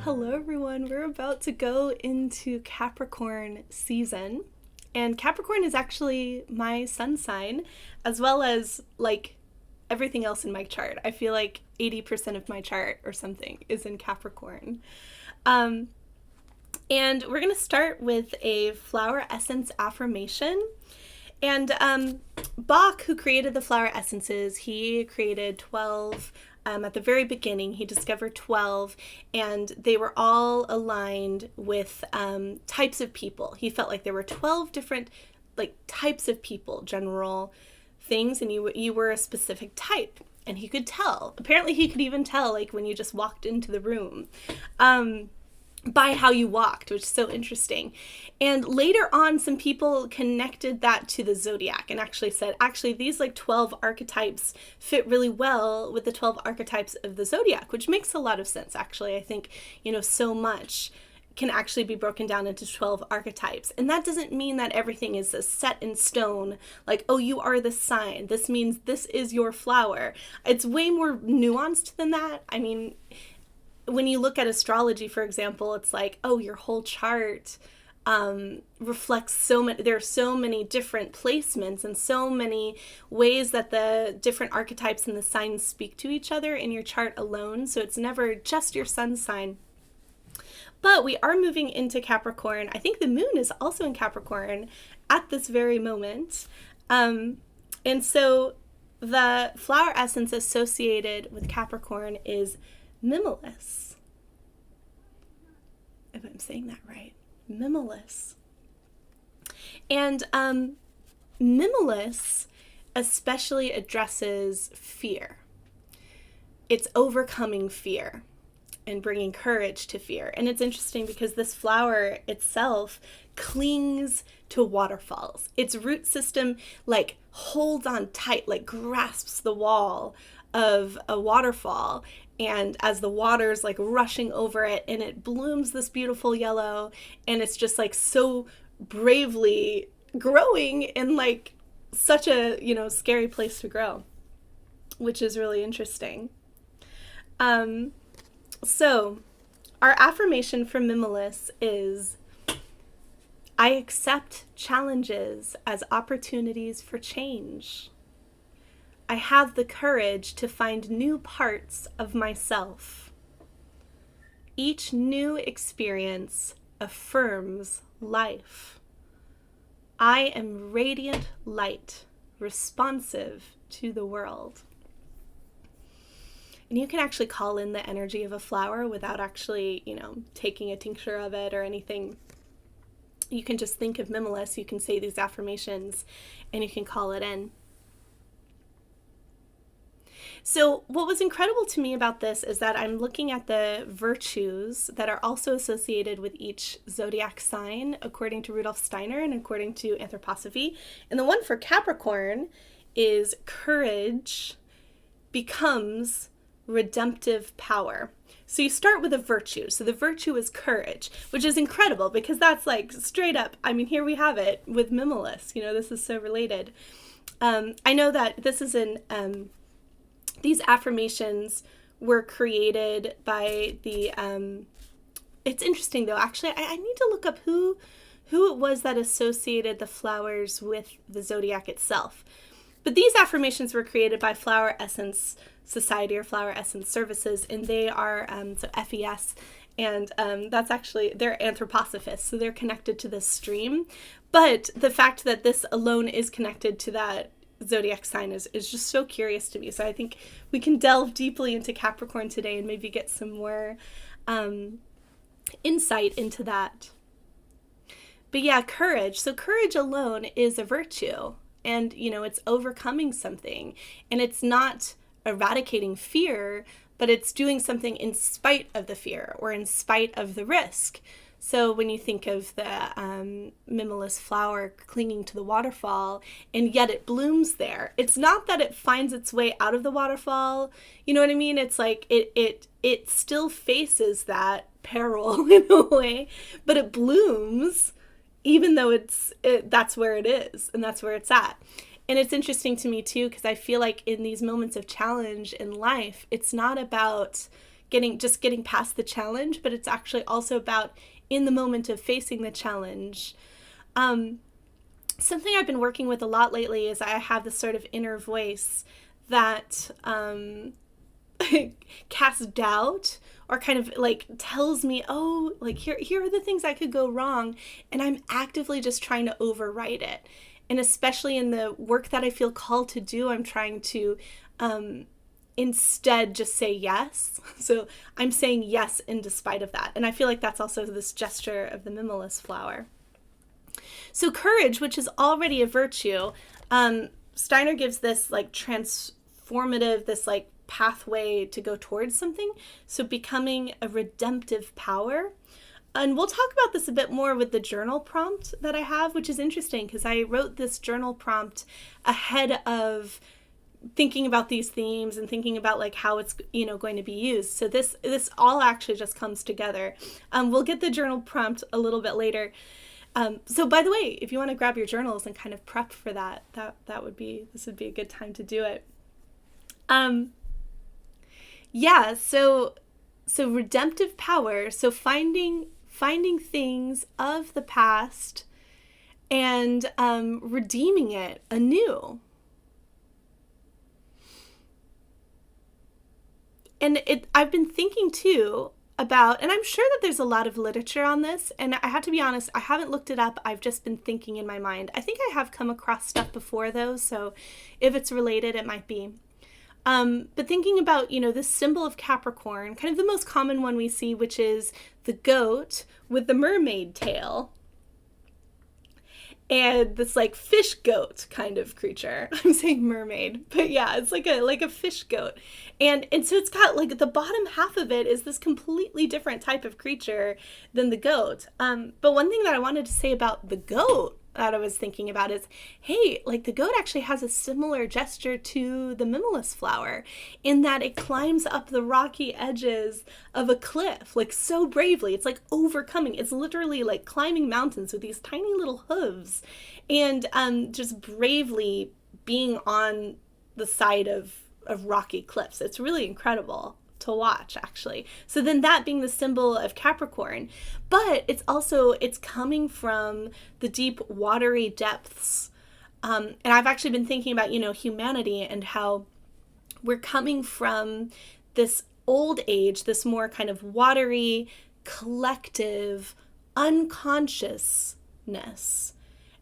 Hello everyone, we're about to go into Capricorn season, and Capricorn is actually my sun sign, as well as like everything else in my chart. I feel like 80% of my chart or something is in Capricorn. Um, and we're going to start with a flower essence affirmation. And Bach, who created the flower essences, he created 12. At the very beginning, he discovered 12, and they were all aligned with types of people. He felt like there were 12 different types of people, general things, and you were a specific type. And he could tell. Apparently, he could even tell when you just walked into the room. By how you walked, which is so interesting. And later on, some people connected that to the zodiac and actually said, these 12 archetypes fit really well with the 12 archetypes of the zodiac, which makes a lot of sense, actually. I think, so much can actually be broken down into 12 archetypes. And that doesn't mean that everything is set in stone, oh, you are this sign. This means this is your flower. It's way more nuanced than that. I mean, when you look at astrology, for example, it's your whole chart reflects so many, there are so many different placements and so many ways that the different archetypes and the signs speak to each other in your chart alone. So it's never just your sun sign. But we are moving into Capricorn. I think the moon is also in Capricorn at this very moment. And so the flower essence associated with Capricorn is Mimulus, if I'm saying that right. Mimulus. And Mimulus especially addresses fear. It's overcoming fear and bringing courage to fear. And it's interesting because this flower itself clings to waterfalls. Its root system holds on tight, grasps the wall of a waterfall, and as the water's rushing over it, and it blooms this beautiful yellow, and it's just so bravely growing in such a scary place to grow, which is really interesting. So our affirmation for Mimulus is, I accept challenges as opportunities for change. I have the courage to find new parts of myself. Each new experience affirms life. I am radiant light, responsive to the world. And you can actually call in the energy of a flower without actually, taking a tincture of it or anything. You can just think of Mimulus, you can say these affirmations, and you can call it in. So what was incredible to me about this is that I'm looking at the virtues that are also associated with each zodiac sign, according to Rudolf Steiner and according to anthroposophy. And the one for Capricorn is courage becomes redemptive power. So you start with a virtue. So the virtue is courage, which is incredible because that's straight up. I mean, here we have it with Mimulus. This is so related. I know that this is these affirmations were created by the, it's interesting though, actually, I need to look up who it was that associated the flowers with the zodiac itself. But these affirmations were created by Flower Essence Society or Flower Essence Services, and they are, so FES, and that's actually, they're anthroposophists, so they're connected to this stream. But the fact that this alone is connected to that zodiac sign is just so curious to me. So I think we can delve deeply into Capricorn today and maybe get some more insight into that. But yeah, courage. So courage alone is a virtue, and it's overcoming something, and it's not eradicating fear, but it's doing something in spite of the fear or in spite of the risk. So when you think of the Mimulus flower clinging to the waterfall, and yet it blooms there, it's not that it finds its way out of the waterfall. You know what I mean? It's it still faces that peril in a way, but it blooms even though that's where it is and that's where it's at. And it's interesting to me too, because I feel like in these moments of challenge in life, it's not about getting past the challenge, but it's actually also about in the moment of facing the challenge. Something I've been working with a lot lately is I have this sort of inner voice that casts doubt, or kind of like tells me, oh, like here are the things that could go wrong, and I'm actively just trying to override it. And especially in the work that I feel called to do, I'm trying to instead just say yes. So I'm saying yes in despite of that. And I feel like that's also this gesture of the mimulus flower. So courage, which is already a virtue, Steiner gives this like transformative, this like pathway to go towards something. So becoming a redemptive power. And we'll talk about this a bit more with the journal prompt that I have, which is interesting because I wrote this journal prompt ahead of thinking about these themes and thinking about like how it's, you know, going to be used. So this all actually just comes together. We'll get the journal prompt a little bit later. So by the way, if you want to grab your journals and kind of prep for that would be a good time to do it. Yeah, so redemptive power, so finding things of the past and redeeming it anew. And I've been thinking too about, and I'm sure that there's a lot of literature on this, and I have to be honest, I haven't looked it up. I've just been thinking in my mind. I think I have come across stuff before though, so if it's related, it might be. But thinking about, you know, this symbol of Capricorn, kind of the most common one we see, which is the goat with the mermaid tail. And this like fish goat kind of creature. I'm saying mermaid, but yeah, it's like a fish goat. And so it's got like the bottom half of it is this completely different type of creature than the goat. But one thing that I wanted to say about the goat that I was thinking about is, hey, like the goat actually has a similar gesture to the mimulus flower in that it climbs up the rocky edges of a cliff, like so bravely. It's like overcoming. It's literally like climbing mountains with these tiny little hooves and just bravely being on the side of rocky cliffs. It's really incredible to watch, actually. So then that being the symbol of Capricorn, but it's coming from the deep watery depths. And I've actually been thinking about, you know, humanity and how we're coming from this old age, this more kind of watery, collective, unconsciousness.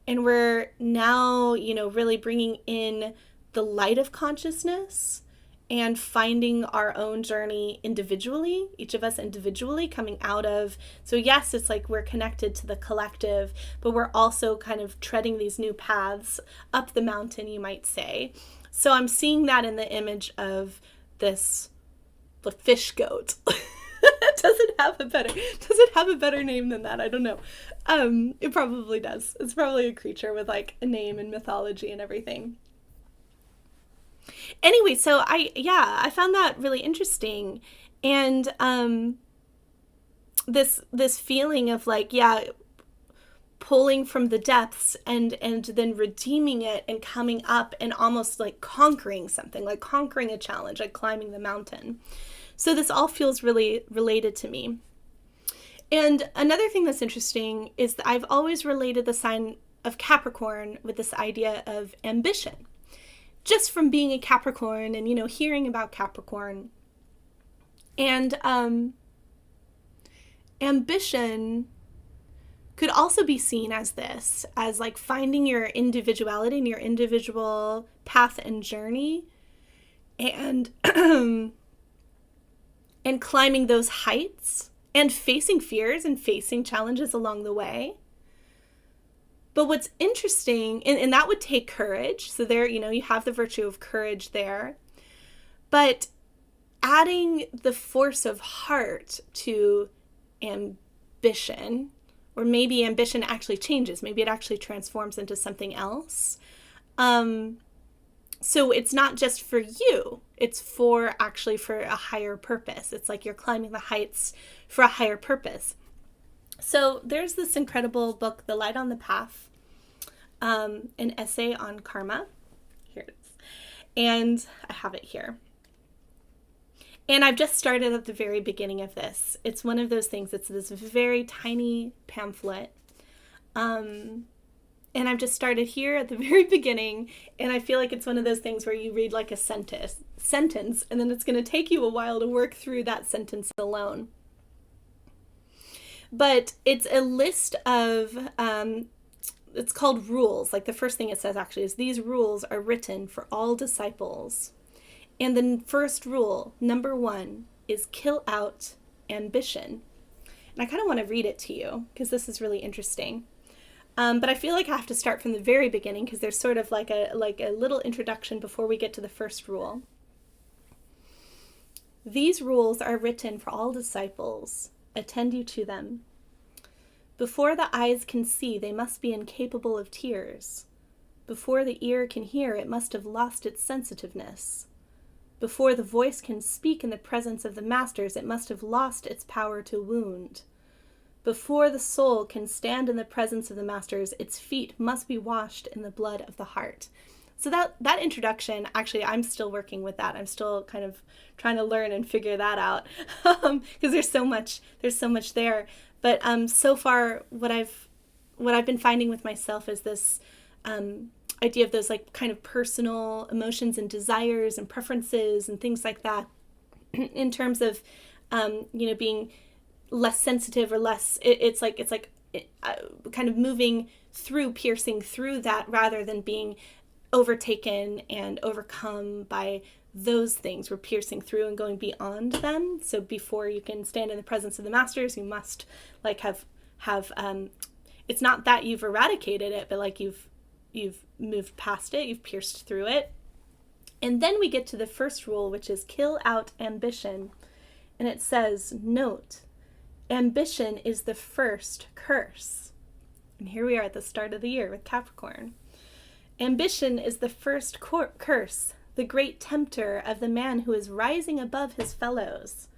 And we're now, you know, really bringing in the light of consciousness and finding our own journey individually, each of us individually coming out of. So yes, it's like we're connected to the collective, but we're also kind of treading these new paths up the mountain, you might say. So I'm seeing that in the image of the fish goat. Does it have a better name than that? I don't know. It probably does. It's probably a creature with like a name and mythology and everything. Anyway, so I found that really interesting. And this feeling of like, yeah, pulling from the depths and then redeeming it and coming up and almost like conquering something, like conquering a challenge, like climbing the mountain. So this all feels really related to me. And another thing that's interesting is that I've always related the sign of Capricorn with this idea of ambition. Just from being a Capricorn and, you know, hearing about Capricorn. And ambition could also be seen as this, as like finding your individuality and your individual path and journey and and climbing those heights and facing fears and facing challenges along the way. But what's interesting, and that would take courage. So there, you know, you have the virtue of courage there. But adding the force of heart to ambition, or maybe ambition actually changes. Maybe it actually transforms into something else. So it's not just for you. It's for a higher purpose. It's like you're climbing the heights for a higher purpose. So there's this incredible book, The Light on the Path, an essay on karma. Here it is. And I have it here. And I've just started at the very beginning of this. It's one of those things, it's this very tiny pamphlet. And I've just started here at the very beginning, and I feel like it's one of those things where you read like a sentence, and then it's going to take you a while to work through that sentence alone. But it's a list of, it's called rules. Like the first thing it says actually is, these rules are written for all disciples. And the first rule, number 1, is kill out ambition. And I kind of want to read it to you because this is really interesting. But I feel like I have to start from the very beginning because there's sort of like a little introduction before we get to the first rule. These rules are written for all disciples. Attend you to them. Before the eyes can see, they must be incapable of tears. Before the ear can hear, it must have lost its sensitiveness. Before the voice can speak in the presence of the masters, it must have lost its power to wound. Before the soul can stand in the presence of the masters, its feet must be washed in the blood of the heart. So that introduction, actually, I'm still working with that. I'm still kind of trying to learn and figure that out because there's so much there. But so far, what I've been finding with myself is this idea of those like kind of personal emotions and desires and preferences and things like that, in terms of being less sensitive or less. It's like kind of moving through, piercing through that, rather than being overtaken and overcome by those things. We're piercing through and going beyond them. So before you can stand in the presence of the masters, you must like have it's not that you've eradicated it, but like you've moved past it, you've pierced through it. And then we get to the first rule, which is kill out ambition. And it says, note, ambition is the first curse. And here we are at the start of the year with Capricorn. Ambition is the first curse, the great tempter of the man who is rising above his fellows.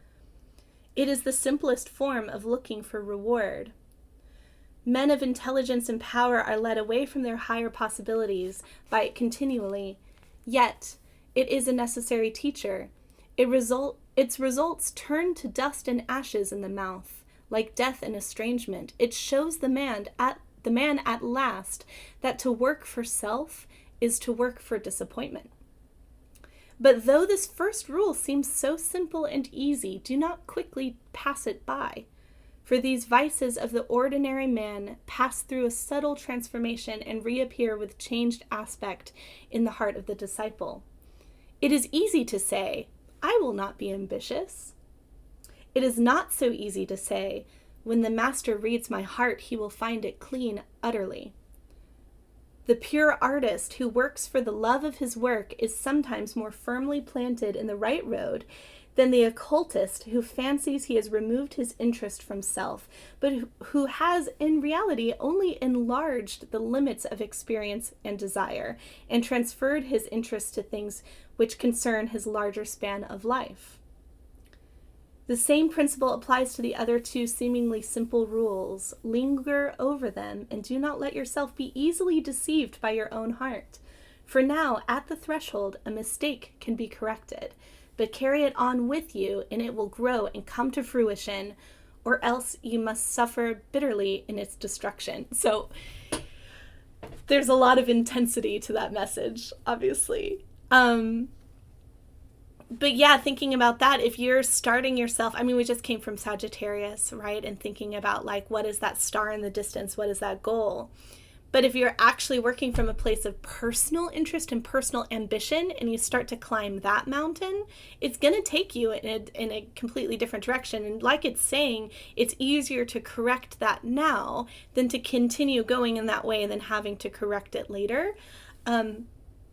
It is the simplest form of looking for reward. Men of intelligence and power are led away from their higher possibilities by it continually. Yet, it is a necessary teacher. Its results turn to dust and ashes in the mouth. Like death and estrangement, it shows the man at last that to work for self is to work for disappointment. But though this first rule seems so simple and easy, do not quickly pass it by. For these vices of the ordinary man pass through a subtle transformation and reappear with changed aspect in the heart of the disciple. It is easy to say, I will not be ambitious. It is not so easy to say, when the master reads my heart, he will find it clean utterly. The pure artist who works for the love of his work is sometimes more firmly planted in the right road than the occultist who fancies he has removed his interest from self, but who has in reality only enlarged the limits of experience and desire and transferred his interest to things which concern his larger span of life. The same principle applies to the other two seemingly simple rules. Linger over them and do not let yourself be easily deceived by your own heart. For now, at the threshold, a mistake can be corrected, but carry it on with you and it will grow and come to fruition, or else you must suffer bitterly in its destruction. So there's a lot of intensity to that message, obviously. But yeah, thinking about that, if you're starting yourself, I mean, we just came from Sagittarius, right? And thinking about like, what is that star in the distance? What is that goal? But if you're actually working from a place of personal interest and personal ambition, and you start to climb that mountain, it's going to take you in a completely different direction. And like it's saying, it's easier to correct that now than to continue going in that way and then having to correct it later.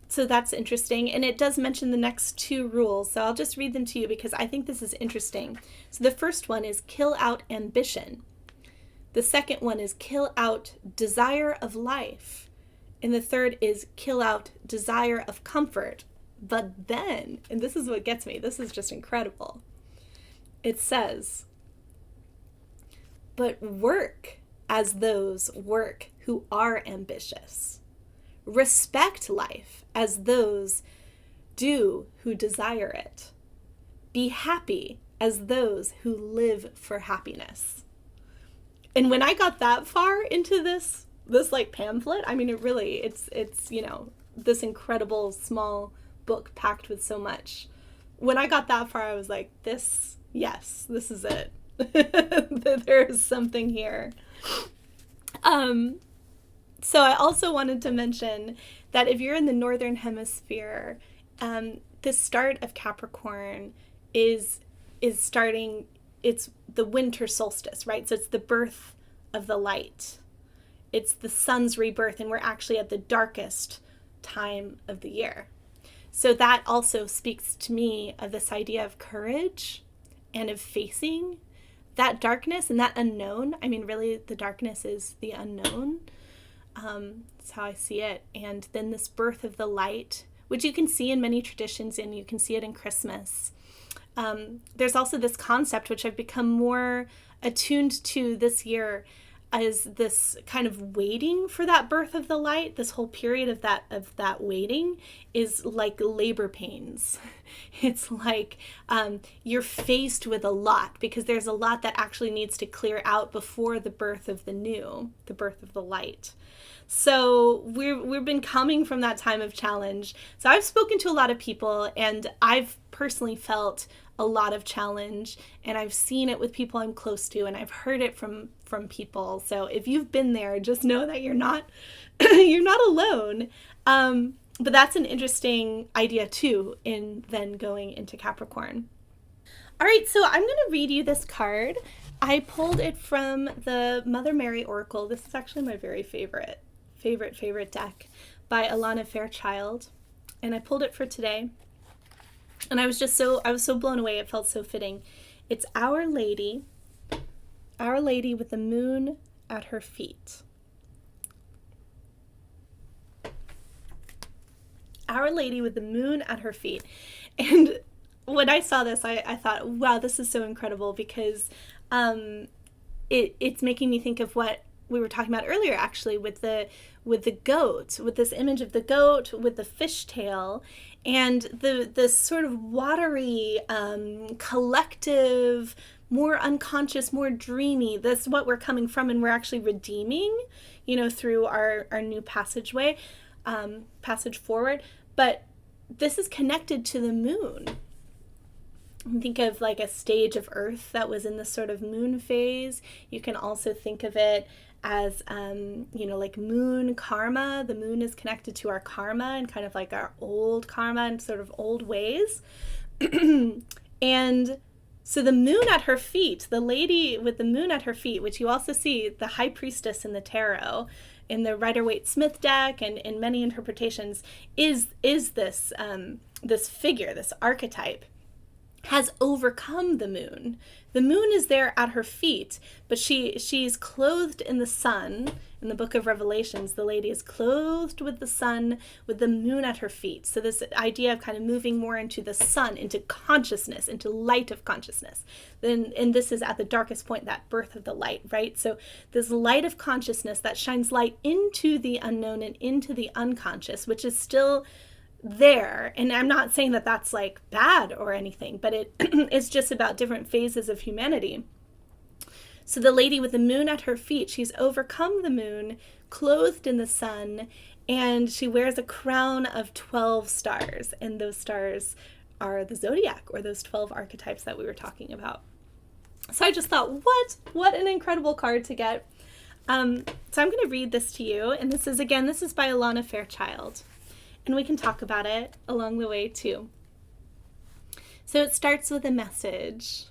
So that's interesting. And it does mention the next two rules. So I'll just read them to you because I think this is interesting. So the first one is kill out ambition. The second one is kill out desire of life. And the third is kill out desire of comfort. But then, and this is what gets me, this is just incredible. It says, but work as those work who are ambitious. Respect life as those do who desire it. Be happy as those who live for happiness. And when I got that far into this like pamphlet, I mean, it's, you know, this incredible small book packed with so much. When I got that far, I was like, this is it. There is something here. So I also wanted to mention that if you're in the Northern Hemisphere, the start of Capricorn is starting, it's the winter solstice, right? So it's the birth of the light. It's the sun's rebirth, and we're actually at the darkest time of the year. So that also speaks to me of this idea of courage and of facing that darkness and that unknown. I mean, really, the darkness is the unknown. That's how I see it. And then this birth of the light, which you can see in many traditions, and you can see it in Christmas. There's also this concept, which I've become more attuned to this year, as this kind of waiting for that birth of the light. This whole period of that waiting is like labor pains. It's like you're faced with a lot, because there's a lot that actually needs to clear out before the birth of the birth of the light. So we've been coming from that time of challenge. So I've spoken to a lot of people, and I've personally felt a lot of challenge, and I've seen it with people I'm close to, and I've heard it from people. So if you've been there, just know that you're not you're not alone. But that's an interesting idea too, in then going into Capricorn. All right, so I'm going to read you this card. I pulled it from the Mother Mary Oracle. This is actually my very favorite deck by Alana Fairchild, and I pulled it for today. And I was so blown away. It felt so fitting. It's Our Lady with the moon at her feet. Our Lady with the moon at her feet. And when I saw this, I thought, wow, this is so incredible, because it's making me think of what we were talking about earlier, actually, with the goat, with this image of the goat with the fishtail, and the sort of watery, collective, more unconscious, more dreamy. That's what we're coming from, and we're actually redeeming, you know, through our new passage forward. But this is connected to the moon. Think of like a stage of Earth that was in this sort of moon phase. You can also think of it as, like moon karma. The moon is connected to our karma and kind of like our old karma and sort of old ways. And so the moon at her feet, the lady with the moon at her feet, which you also see the high priestess in the tarot, in the Rider-Waite-Smith deck, and in many interpretations, is this this figure, this archetype, has overcome the moon. The moon is there at her feet, but she's clothed in the sun. In the book of Revelations, the lady is clothed with the sun, with the moon at her feet. So this idea of kind of moving more into the sun, into consciousness, into light of consciousness. And this is at the darkest point, that birth of the light, right? So this light of consciousness that shines light into the unknown and into the unconscious, which is still there. And I'm not saying that that's like bad or anything, but it's just about different phases of humanity. So the lady with the moon at her feet, she's overcome the moon, clothed in the sun, and she wears a crown of 12 stars. And those stars are the zodiac, or those 12 archetypes that we were talking about. So I just thought, what an incredible card to get. So I'm going to read this to you. And this is by Alana Fairchild. And we can talk about it along the way too. So it starts with a message.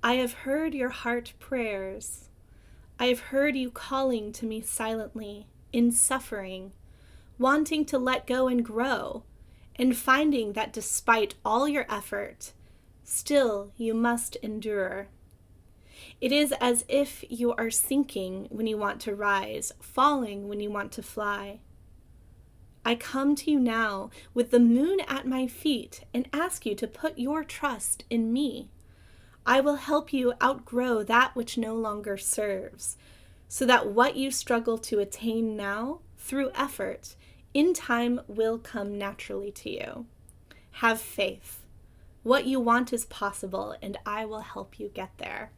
I have heard your heart prayers. I have heard you calling to me silently, in suffering, wanting to let go and grow, and finding that despite all your effort, still you must endure. It is as if you are sinking when you want to rise, falling when you want to fly. I come to you now with the moon at my feet and ask you to put your trust in me. I will help you outgrow that which no longer serves, so that what you struggle to attain now, through effort, in time will come naturally to you. Have faith. What you want is possible, and I will help you get there.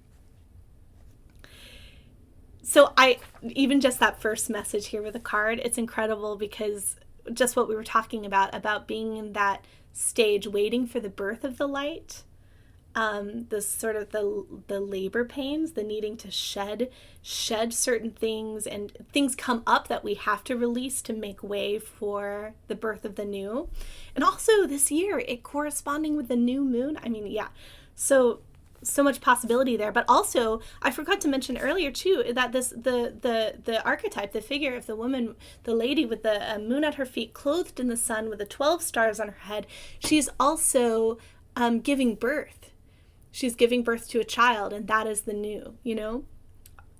So even just that first message here with a card, it's incredible, because just what we were talking about being in that stage, waiting for the birth of the light, the sort of the labor pains, the needing to shed certain things, and things come up that we have to release to make way for the birth of the new. And also this year, it corresponding with the new moon. I mean, yeah, so much possibility there. But also, I forgot to mention earlier too, that the archetype, the figure of the woman, the lady with the moon at her feet, clothed in the sun with the 12 stars on her head, she's also giving birth. She's giving birth to a child, and that is the new,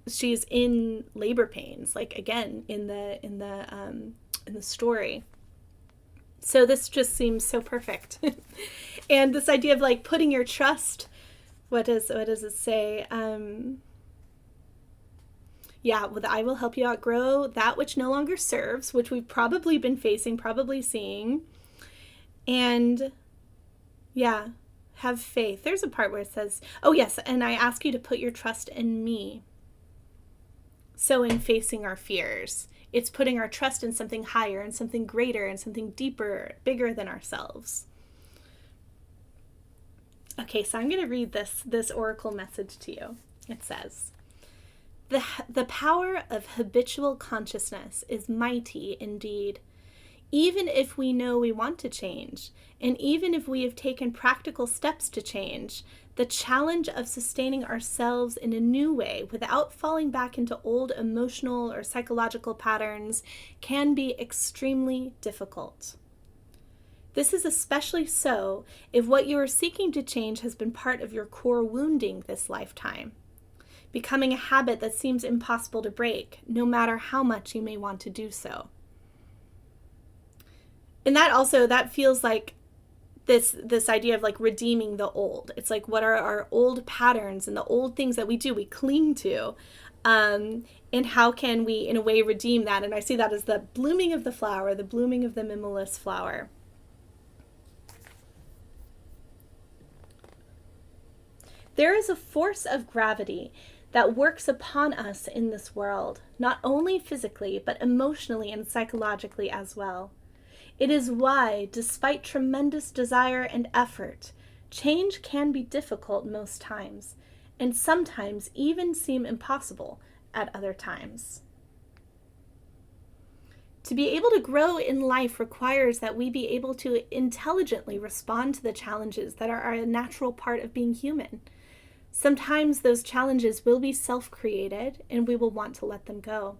she's in labor pains, like again in the story. So this just seems so perfect. And this idea of like putting your trust, what does it say? I will help you outgrow that which no longer serves, which we've probably been facing, probably seeing. And yeah, have faith. There's a part where it says, oh yes, and I ask you to put your trust in me. So in facing our fears, it's putting our trust in something higher and something greater and something deeper, bigger than ourselves. Okay, so I'm going to read this oracle message to you. It says, the power of habitual consciousness is mighty indeed. Even if we know we want to change, and even if we have taken practical steps to change, the challenge of sustaining ourselves in a new way without falling back into old emotional or psychological patterns can be extremely difficult. This is especially so if what you are seeking to change has been part of your core wounding this lifetime, becoming a habit that seems impossible to break, no matter how much you may want to do so. And that feels like this idea of like redeeming the old. It's like, what are our old patterns and the old things that we cling to, and how can we in a way redeem that? And I see that as the blooming of the flower, the blooming of the mimulus flower. There is a force of gravity that works upon us in this world, not only physically, but emotionally and psychologically as well. It is why, despite tremendous desire and effort, change can be difficult most times, and sometimes even seem impossible at other times. To be able to grow in life requires that we be able to intelligently respond to the challenges that are a natural part of being human. Sometimes those challenges will be self-created, and we will want to let them go.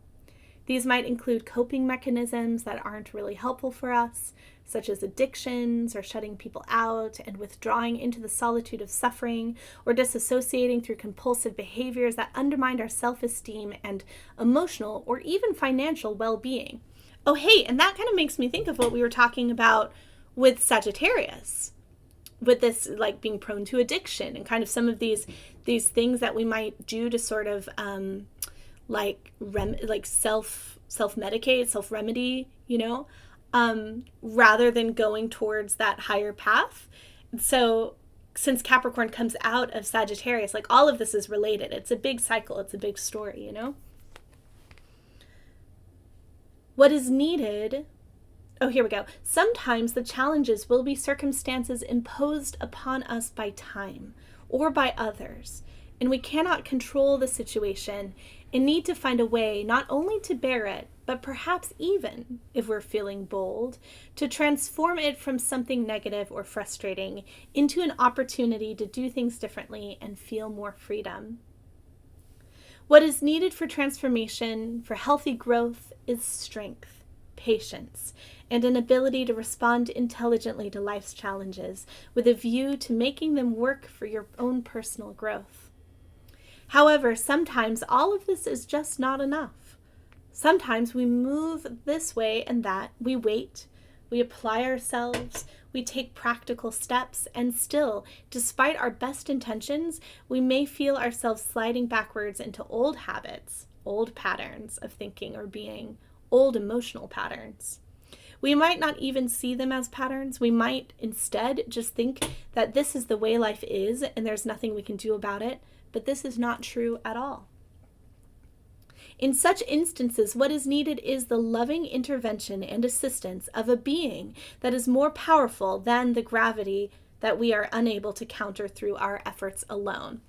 These might include coping mechanisms that aren't really helpful for us, such as addictions or shutting people out and withdrawing into the solitude of suffering, or disassociating through compulsive behaviors that undermine our self-esteem and emotional or even financial well-being. Oh, hey, and that kind of makes me think of what we were talking about with Sagittarius, with this like being prone to addiction and kind of some of these things that we might do to sort of self-medicate, self-remedy, rather than going towards that higher path. So since Capricorn comes out of Sagittarius, like all of this is related. It's a big cycle. It's a big story, What is needed... Oh, here we go. Sometimes the challenges will be circumstances imposed upon us by time or by others, and we cannot control the situation and need to find a way not only to bear it, but perhaps even, if we're feeling bold, to transform it from something negative or frustrating into an opportunity to do things differently and feel more freedom. What is needed for transformation, for healthy growth, is strength, patience, and an ability to respond intelligently to life's challenges with a view to making them work for your own personal growth. However, sometimes all of this is just not enough. Sometimes we move this way and that, we wait, we apply ourselves, we take practical steps, and still, despite our best intentions, we may feel ourselves sliding backwards into old habits, old patterns of thinking or being, old emotional patterns. We might not even see them as patterns. We might instead just think that this is the way life is and there's nothing we can do about it. But this is not true at all. In such instances, what is needed is the loving intervention and assistance of a being that is more powerful than the gravity that we are unable to counter through our efforts alone.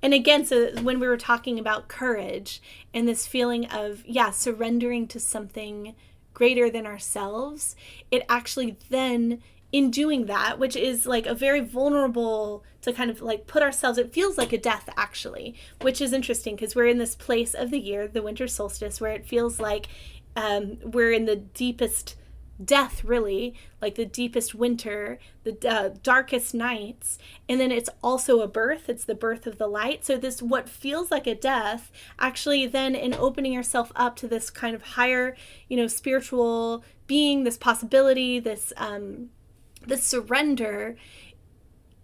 And again, so when we were talking about courage and this feeling of, surrendering to something greater than ourselves, it actually then, in doing that, which is like a very vulnerable to kind of like put ourselves, it feels like a death actually, which is interesting because we're in this place of the year, the winter solstice, where it feels like we're in the deepest death, really, like the deepest winter, the darkest nights. And then it's also a birth. It's the birth of the light. So this, what feels like a death, actually then in opening yourself up to this kind of higher, spiritual being, this possibility, this surrender,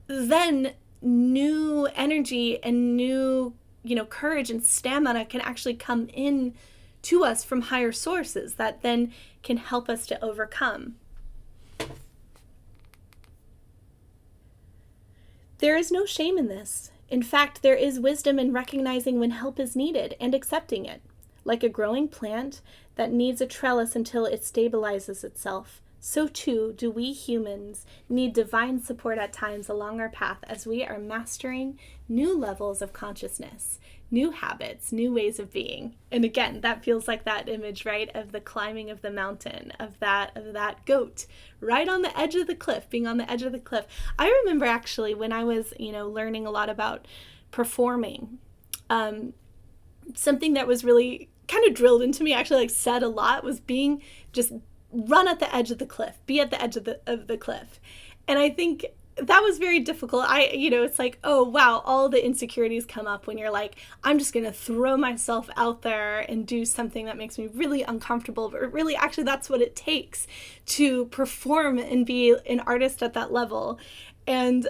then new energy and new, courage and stamina can actually come in to us from higher sources that then can help us to overcome. There is no shame in this. In fact, there is wisdom in recognizing when help is needed and accepting it. Like a growing plant that needs a trellis until it stabilizes itself, so too do we humans need divine support at times along our path as we are mastering new levels of consciousness, new habits, new ways of being. And again, that feels like that image, right, of the climbing of the mountain, of that goat right on the edge of the cliff, being on the edge of the cliff. I remember actually when I was, learning a lot about performing, something that was really kind of drilled into me, actually like said a lot, was being just run at the edge of the cliff, be at the edge of the cliff. And I think that was very difficult. It's like, oh wow, all the insecurities come up when you're like, I'm just going to throw myself out there and do something that makes me really uncomfortable. But really, actually, that's what it takes to perform and be an artist at that level. And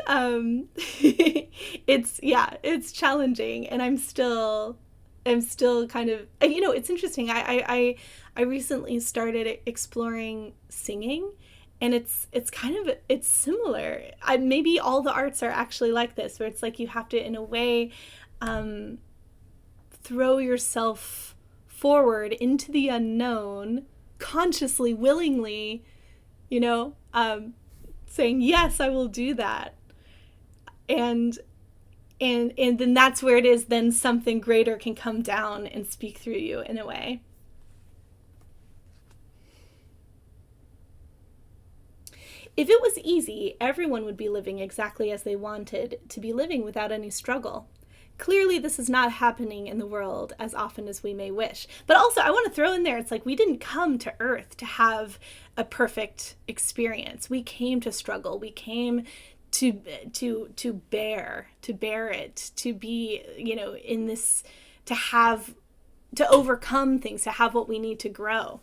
it's challenging. And I'm still kind of, it's interesting. I recently started exploring singing, and it's similar. Maybe all the arts are actually like this, where it's like you have to, in a way, throw yourself forward into the unknown, consciously, willingly, saying, yes, I will do that. And then that's where it is, then something greater can come down and speak through you in a way. If it was easy, everyone would be living exactly as they wanted to be living without any struggle. Clearly, this is not happening in the world as often as we may wish. But also, I want to throw in there, it's like we didn't come to Earth to have a perfect experience. We came to struggle. We came to bear it, to be, in this, to overcome things, to have what we need to grow.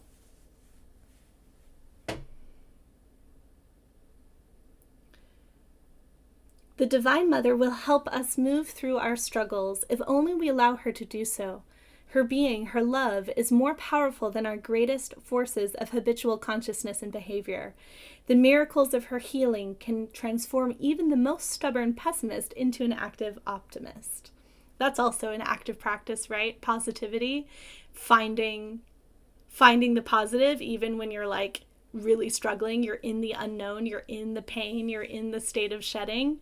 The Divine Mother will help us move through our struggles if only we allow her to do so. Her being, her love, is more powerful than our greatest forces of habitual consciousness and behavior. The miracles of her healing can transform even the most stubborn pessimist into an active optimist. That's also an active practice, right? Positivity, finding the positive even when you're like really struggling, you're in the unknown, you're in the pain, you're in the state of shedding.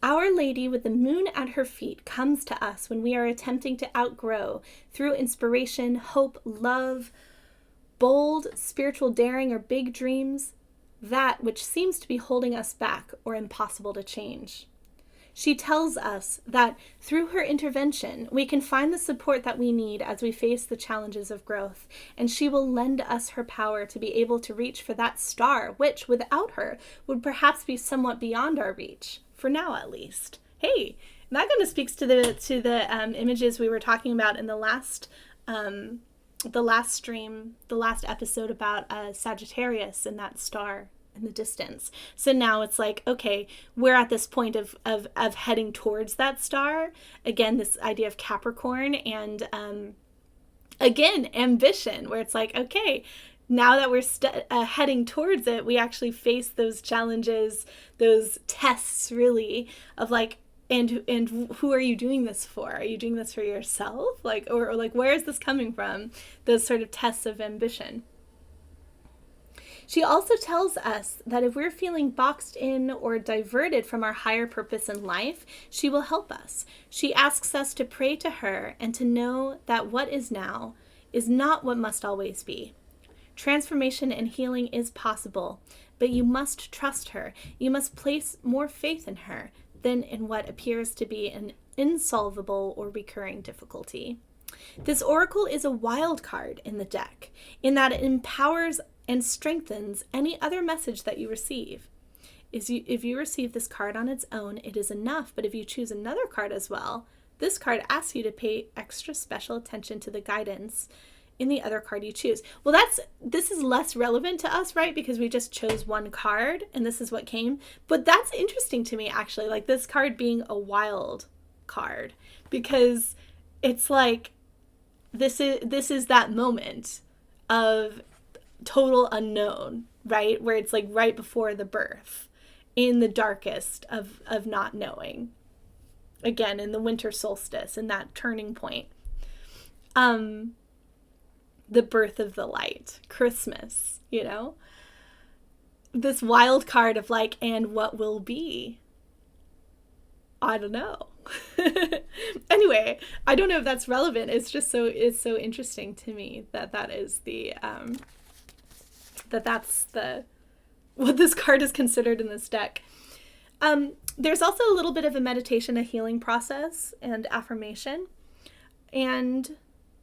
Our Lady with the moon at her feet comes to us when we are attempting to outgrow, through inspiration, hope, love, bold, spiritual daring, or big dreams, that which seems to be holding us back or impossible to change. She tells us that through her intervention, we can find the support that we need as we face the challenges of growth, and she will lend us her power to be able to reach for that star, which, without her, would perhaps be somewhat beyond our reach. For now, at least. Hey, that kind of speaks to the images we were talking about in the last stream, the last episode about Sagittarius and that star in the distance. So now it's like, okay, we're at this point of heading towards that star. Again, this idea of Capricorn and Again, ambition, where it's like, okay, now that we're heading towards it, we actually face those challenges, those tests, really, of like, and who are you doing this for? Are you doing this for yourself? Like, or like, where is this coming from? Those sort of tests of ambition. She also tells us that if we're feeling boxed in or diverted from our higher purpose in life, she will help us. She asks us to pray to her and to know that what is now is not what must always be. Transformation and healing is possible, but you must trust her. You must place more faith in her than in what appears to be an insolvable or recurring difficulty. This oracle is a wild card in the deck, in that it empowers and strengthens any other message that you receive. If you receive this card on its own, it is enough, but if you choose another card as well, this card asks you to pay extra special attention to the guidance in the other card you choose. Well, this is less relevant to us, right? Because we just chose one card and this is what came. But that's interesting to me, actually, like this card being a wild card, because it's like this is that moment of total unknown, right? Where it's like right before the birth, in the darkest of not knowing. Again, in the winter solstice, in that turning point. The birth of the light, Christmas, you know? This wild card of like, and what will be? I don't know. Anyway, I don't know if that's relevant. It's so interesting to me that is the that's what this card is considered in this deck. There's also a little bit of a meditation, a healing process, and affirmation. And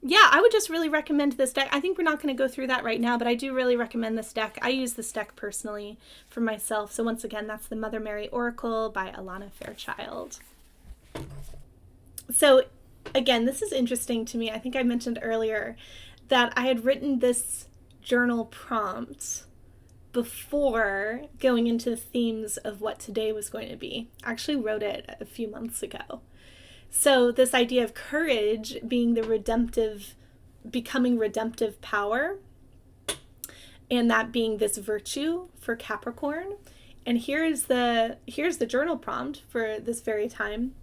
yeah, I would just really recommend this deck. I think we're not going to go through that right now, but I do really recommend this deck. I use this deck personally for myself. So once again, that's the Mother Mary Oracle by Alana Fairchild. So again, this is interesting to me. I think I mentioned earlier that I had written this journal prompt before going into the themes of what today was going to be. I actually wrote it a few months ago. So this idea of courage being the redemptive, becoming redemptive power, and that being this virtue for Capricorn. And here's the journal prompt for this very time.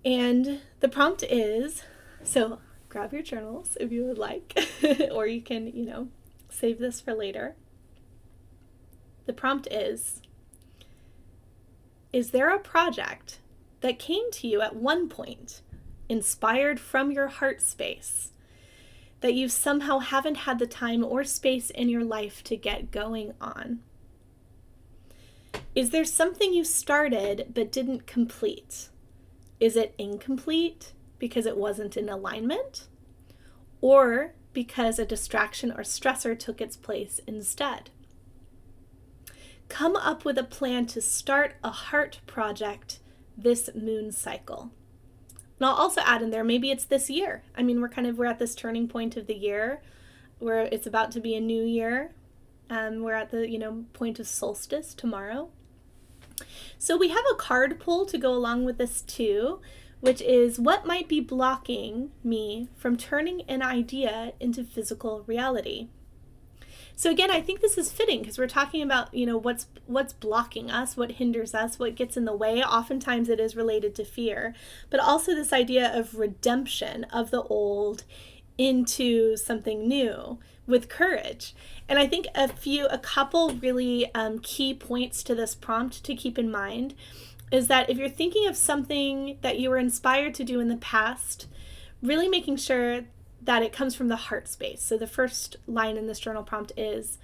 And the prompt is, so grab your journals if you would like, or you can, save this for later. The prompt is there a project that came to you at one point, inspired from your heart space, that you somehow haven't had the time or space in your life to get going on? Is there something you started but didn't complete? Is it incomplete because it wasn't in alignment? Or because a distraction or stressor took its place instead? Come up with a plan to start a heart project this moon cycle. And I'll also add in there, maybe it's this year. I mean, we're at this turning point of the year where it's about to be a new year. We're at the, point of solstice tomorrow. So we have a card pull to go along with this too, which is what might be blocking me from turning an idea into physical reality. So again, I think this is fitting because we're talking about, what's blocking us, what hinders us, what gets in the way. Oftentimes it is related to fear, but also this idea of redemption of the old into something new with courage. And I think a couple really key points to this prompt to keep in mind is that if you're thinking of something that you were inspired to do in the past, really making sure that it comes from the heart space. So the first line in this journal prompt is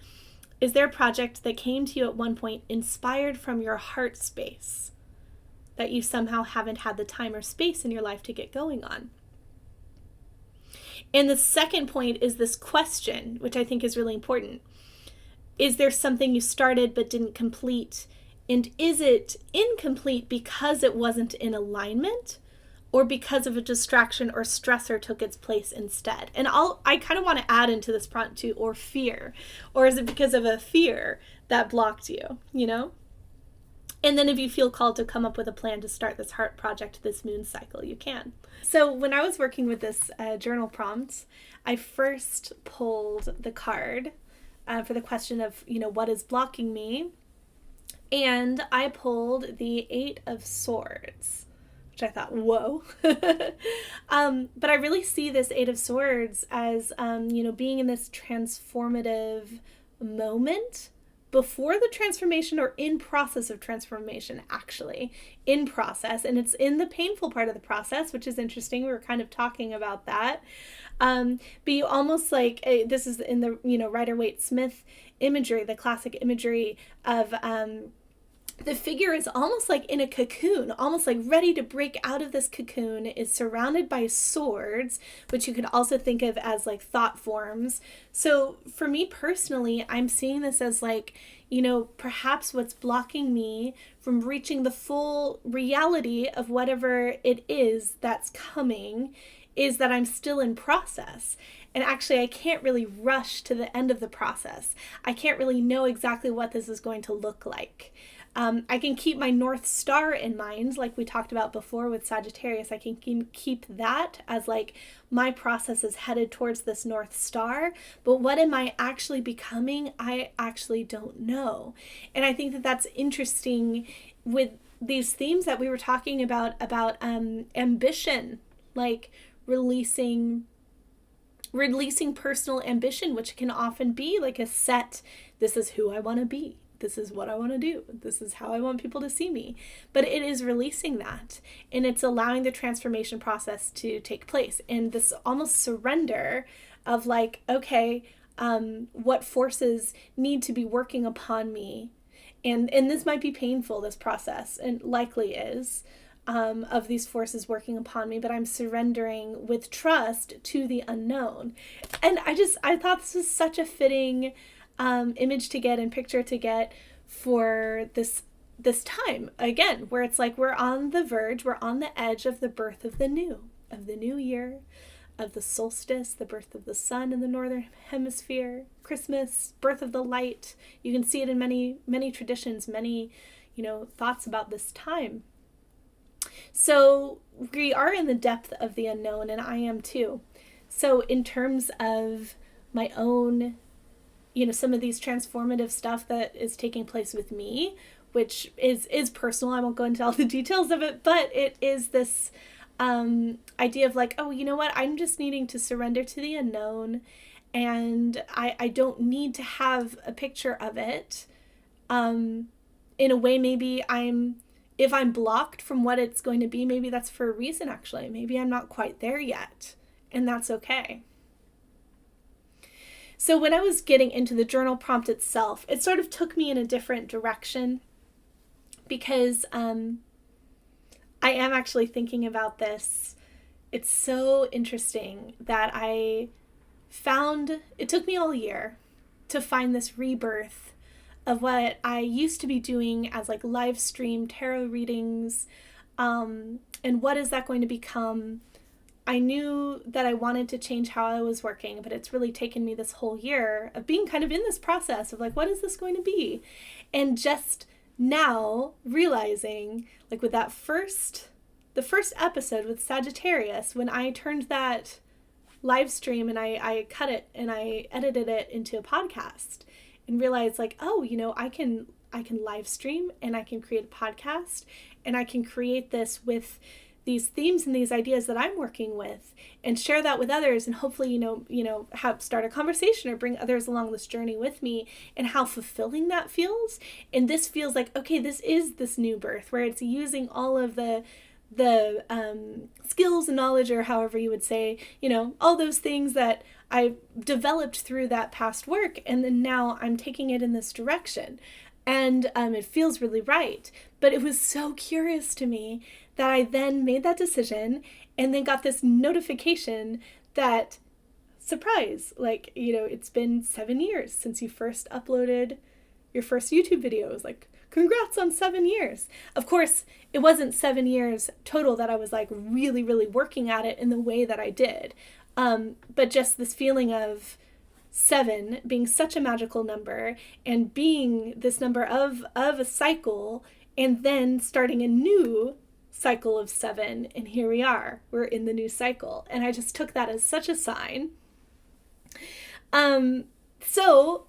there a project that came to you at one point inspired from your heart space that you somehow haven't had the time or space in your life to get going on? And the second point is this question, which I think is really important. Is there something you started but didn't complete? And is it incomplete because it wasn't in alignment, or because of a distraction or stressor took its place instead? And I kind of want to add into this prompt too, or fear. Or is it because of a fear that blocked you, And then if you feel called to come up with a plan to start this heart project, this moon cycle, you can. So when I was working with this journal prompt, I first pulled the card for the question of, what is blocking me? And I pulled the 8 of Swords, which I thought, whoa. But I really see this 8 of Swords as, being in this transformative moment before the transformation, or in process of transformation, actually in process. And it's in the painful part of the process, which is interesting. We were kind of talking about that. But you almost like, this is in the, Rider-Waite-Smith imagery, the classic imagery of, the figure is almost like in a cocoon, almost like ready to break out of this cocoon, is surrounded by swords, which you could also think of as like thought forms. So for me personally, I'm seeing this as like, perhaps what's blocking me from reaching the full reality of whatever it is that's coming is that I'm still in process. And actually, I can't really rush to the end of the process. I can't really know exactly what this is going to look like. I can keep my North Star in mind, like we talked about before with Sagittarius. I can keep that as like my process is headed towards this North Star. But what am I actually becoming? I actually don't know. And I think that that's interesting with these themes that we were talking about ambition, like releasing personal ambition, which can often be like a set, this is who I want to be. This is what I want to do. This is how I want people to see me. But it is releasing that, and it's allowing the transformation process to take place. And this almost surrender of like, okay, what forces need to be working upon me? And this might be painful, this process, and likely is, of these forces working upon me, but I'm surrendering with trust to the unknown. And I thought this was such a fitting image to get and picture to get for this time again, where it's like we're on the verge, we're on the edge of the birth of the new year, of the solstice, the birth of the sun in the northern hemisphere, Christmas, birth of the light. You can see it in many traditions, many thoughts about this time. So we are in the depth of the unknown, and I am too. So in terms of my own some of these transformative stuff that is taking place with me, which is personal. I won't go into all the details of it, but it is this idea of like, oh, you know what? I'm just needing to surrender to the unknown, and I don't need to have a picture of it. In a way, maybe if I'm blocked from what it's going to be, maybe that's for a reason, actually. Maybe I'm not quite there yet, and that's okay. So when I was getting into the journal prompt itself, it sort of took me in a different direction because I am actually thinking about this. It's so interesting that it took me all year to find this rebirth of what I used to be doing as like live stream tarot readings, and what is that going to become? I knew that I wanted to change how I was working, but it's really taken me this whole year of being kind of in this process of like, what is this going to be? And just now realizing, like with the first episode with Sagittarius, when I turned that live stream and I cut it and I edited it into a podcast and realized like, oh, I can live stream and I can create a podcast and I can create this with these themes and these ideas that I'm working with and share that with others, and hopefully, start a conversation or bring others along this journey with me, and how fulfilling that feels. And this feels like, okay, this is this new birth where it's using all of the skills and knowledge, or however you would say, all those things that I developed through that past work. And then now I'm taking it in this direction, and it feels really right. But it was so curious to me that I then made that decision and then got this notification that, surprise, like, it's been 7 years since you first uploaded your first YouTube video. It was like, congrats on 7 years. Of course, it wasn't 7 years total that I was like really, really working at it in the way that I did. But just this feeling of 7 being such a magical number and being this number of a cycle, and then starting a new cycle of 7, and here we are, we're in the new cycle. And I just took that as such a sign. So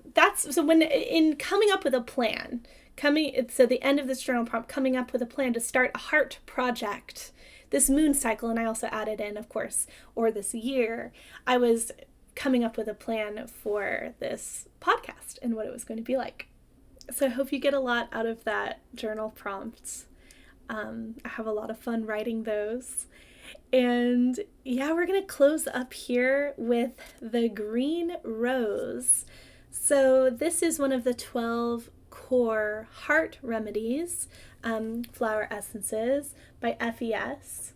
when in coming up with a plan, it's at the end of this journal prompt, coming up with a plan to start a heart project, this moon cycle, and I also added in, of course, or this year, I was coming up with a plan for this podcast and what it was going to be like. So I hope you get a lot out of that journal prompt. I have a lot of fun writing those. And yeah, we're going to close up here with the green rose. So this is one of the 12 core heart remedies, flower essences by FES.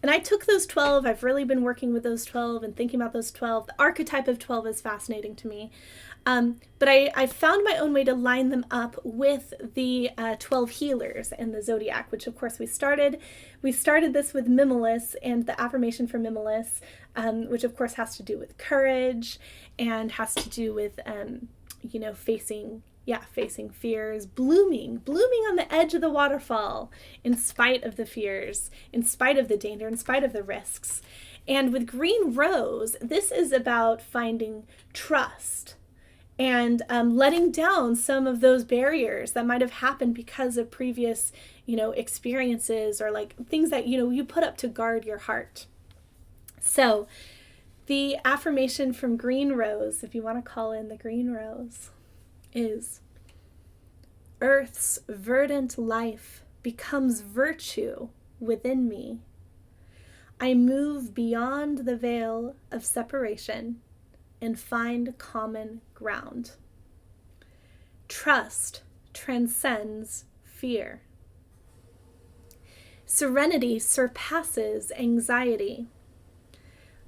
And I took those 12. I've really been working with those 12 and thinking about those 12. The archetype of 12 is fascinating to me. But I found my own way to line them up with the 12 healers and the zodiac, which of course we started this with Mimulus and the affirmation for Mimulus, which of course has to do with courage and has to do with, facing fears, blooming on the edge of the waterfall in spite of the fears, in spite of the danger, in spite of the risks. And with green rose, this is about finding trust and letting down some of those barriers that might have happened because of previous, experiences or like things that, you put up to guard your heart. So the affirmation from green rose, if you want to call in the green rose, is Earth's verdant life becomes virtue within me. I move beyond the veil of separation and find common ground. Trust transcends fear. Serenity surpasses anxiety.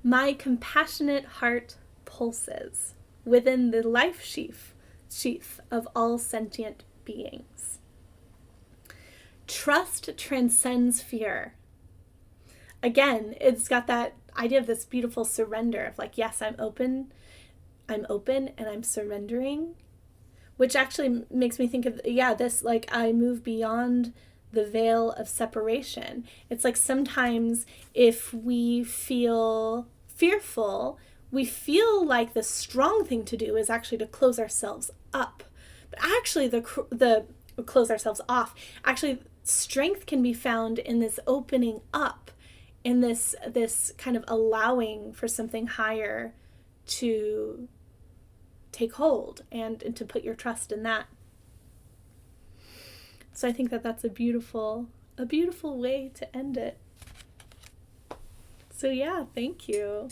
My compassionate heart pulses within the life sheath of all sentient beings. Trust transcends fear. Again, it's got that idea of this beautiful surrender of like, yes, I'm open and I'm surrendering, which actually makes me think of, this, like, I move beyond the veil of separation. It's like sometimes if we feel fearful, we feel like the strong thing to do is actually to close ourselves up. But actually the close ourselves off. Actually, strength can be found in this opening up, in this kind of allowing for something higher to take hold and to put your trust in that. So I think that that's a beautiful way to end it. So yeah, thank you.